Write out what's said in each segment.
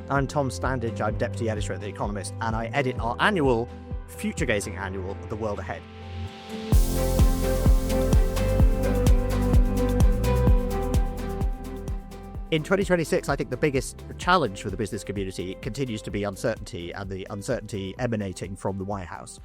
I'm Tom Standage. I'm Deputy Editor at The Economist, and I edit our annual, future-gazing annual, The World Ahead. In 2026, I think the biggest challenge for the business community continues to be uncertainty, and the uncertainty emanating from the White House.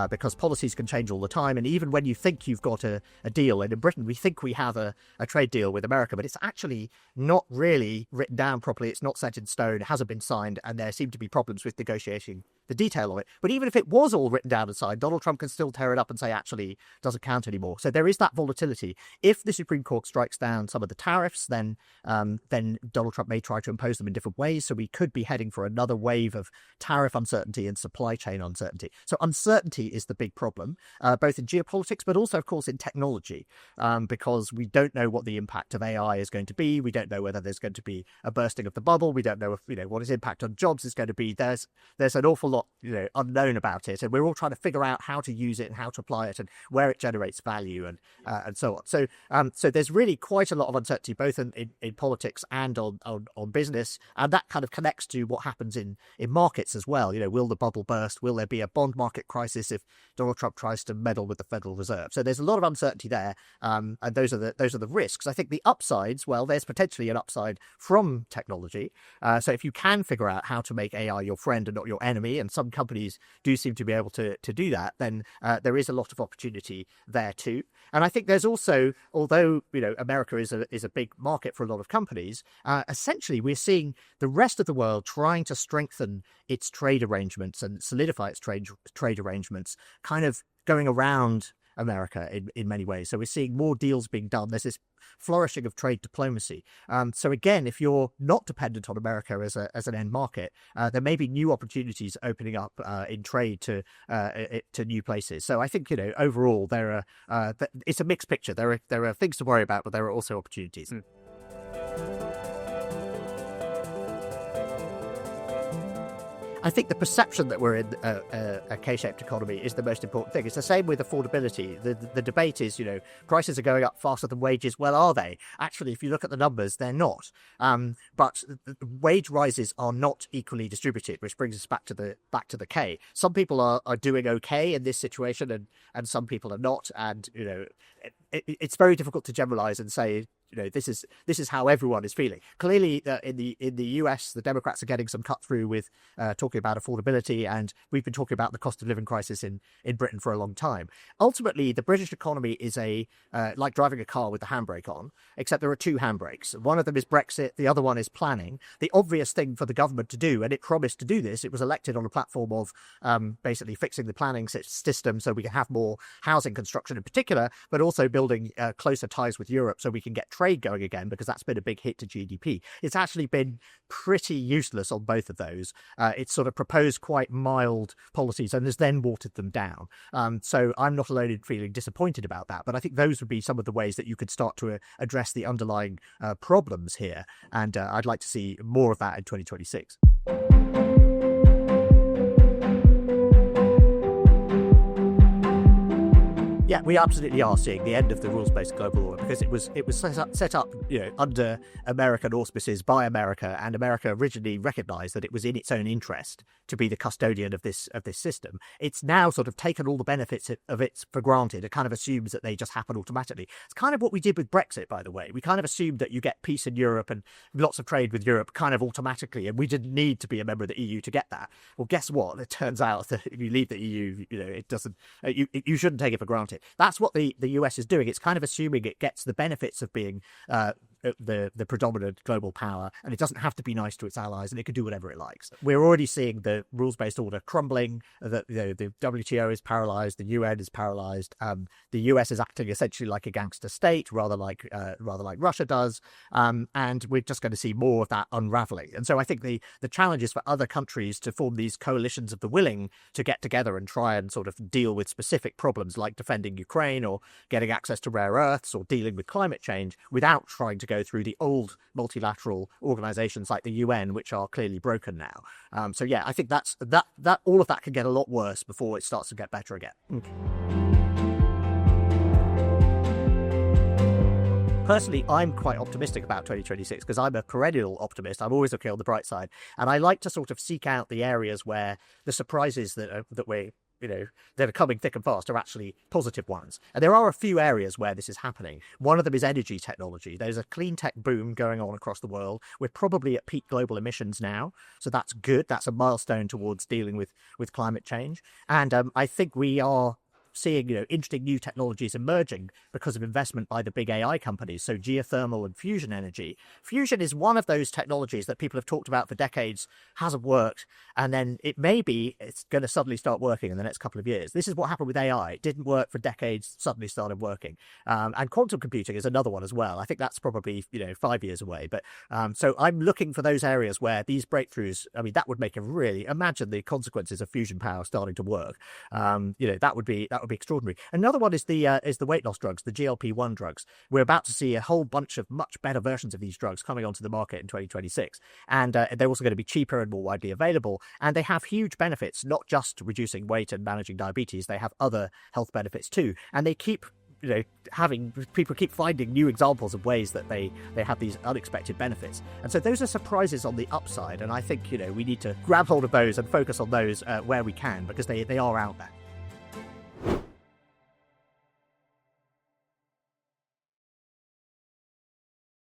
Because policies can change all the time. And even when you think you've got a deal, and in Britain, we think we have a trade deal with America, but it's actually not really written down properly. It's not set in stone. It hasn't been signed. And there seem to be problems with negotiating the detail of it. But even if it was all written down and signed, Donald Trump can still tear it up and say, actually, doesn't count anymore. So there is that volatility. If the Supreme Court strikes down some of the tariffs, then Donald Trump may try to impose them in different ways. So we could be heading for another wave of tariff uncertainty and supply chain uncertainty. So uncertainty is the big problem, both in geopolitics, but also, of course, in technology, because we don't know what the impact of AI is going to be. We don't know whether there's going to be a bursting of the bubble. We don't know if, what its impact on jobs is going to be. There's an awful lot, unknown about it. And we're all trying to figure out how to use it and how to apply it and where it generates value and so on. So there's really quite a lot of uncertainty, both in politics and on business. And that kind of connects to what happens in markets as well. Will the bubble burst? Will there be a bond market crisis if Donald Trump tries to meddle with the Federal Reserve? So there's a lot of uncertainty there, and those are the risks. I think the upsides, well, there's potentially an upside from technology. So if you can figure out how to make AI your friend and not your enemy, and some companies do seem to be able to do that, then there is a lot of opportunity there too. And I think there's also, although America is a big market for a lot of companies, essentially we're seeing the rest of the world trying to strengthen its trade arrangements and solidify its trade arrangements, kind of going around America in many ways. So we're seeing more deals being done. There's this flourishing of trade diplomacy. So again, if you're not dependent on America as an end market, there may be new opportunities opening up in trade to new places. So I think overall it's a mixed picture. There are things to worry about, but there are also opportunities. I think the perception that we're in a K-shaped economy is the most important thing. It's the same with affordability. The debate is, prices are going up faster than wages. Well, are they? Actually, if you look at the numbers, they're not. But wage rises are not equally distributed, which brings us back to the K. Some people are doing okay in this situation, and some people are not. And it's very difficult to generalize and say, this is how everyone is feeling. Clearly, in the US, the Democrats are getting some cut through with talking about affordability, and we've been talking about the cost of living crisis in Britain for a long time. Ultimately, the British economy is like driving a car with the handbrake on, except there are two handbrakes. One of them is Brexit, the other one is planning. The obvious thing for the government to do, and it promised to do this, it was elected on a platform of basically fixing the planning system so we can have more housing construction in particular, but also building closer ties with Europe so we can get trade going again, because that's been a big hit to GDP. It's actually been pretty useless on both of those. It's sort of proposed quite mild policies and has then watered them down. So I'm not alone in feeling disappointed about that, but I think those would be some of the ways that you could start to address the underlying problems here. And I'd like to see more of that in 2026. Yeah, we absolutely are seeing the end of the rules-based global order, because it was set up under American auspices by America, and America originally recognized that it was in its own interest to be the custodian of this system. It's now sort of taken all the benefits of it for granted. It kind of assumes that they just happen automatically. It's kind of what we did with Brexit, by the way. We kind of assumed that you get peace in Europe and lots of trade with Europe kind of automatically, and we didn't need to be a member of the EU to get that. Well, guess what? It turns out that if you leave the EU, it doesn't. You shouldn't take it for granted. That's what the US is doing. It's kind of assuming it gets the benefits of being the predominant global power, and it doesn't have to be nice to its allies, and it can do whatever it likes. We're already seeing the rules-based order crumbling. The WTO is paralyzed. The UN is paralyzed. The US is acting essentially like a gangster state, rather like Russia does. And we're just going to see more of that unraveling. And so I think the challenge is for other countries to form these coalitions of the willing to get together and try and sort of deal with specific problems like defending Ukraine or getting access to rare earths or dealing with climate change without trying to go through the old multilateral organizations like the UN, which are clearly broken now. So yeah, I think that all of that can get a lot worse before it starts to get better again. personally, I'm quite optimistic about 2026 because I'm a perennial optimist. I'm always looking on the bright side, and I like to sort of seek out the areas where the surprises that are coming thick and fast are actually positive ones. And there are a few areas where this is happening. One of them is energy technology. There's a clean tech boom going on across the world. We're probably at peak global emissions now, so that's good. That's a milestone towards dealing with climate change. And I think we are seeing interesting new technologies emerging because of investment by the big AI companies. So geothermal and fusion energy. Fusion is one of those technologies that people have talked about for decades, hasn't worked, and then it's going to suddenly start working in the next couple of years. This is what happened with AI. It didn't work for decades, suddenly started working. And quantum computing is another one as well. I think that's probably 5 years away. But so I'm looking for those areas where these breakthroughs, that would make imagine the consequences of fusion power starting to work. That would be extraordinary. Another one is the weight loss drugs, the GLP-1 drugs. We're about to see a whole bunch of much better versions of these drugs coming onto the market in 2026. And they're also going to be cheaper and more widely available. And they have huge benefits, not just reducing weight and managing diabetes. They have other health benefits too. And they keep people keep finding new examples of ways that they have these unexpected benefits. And so those are surprises on the upside. And I think, we need to grab hold of those and focus on those where we can, because they are out there.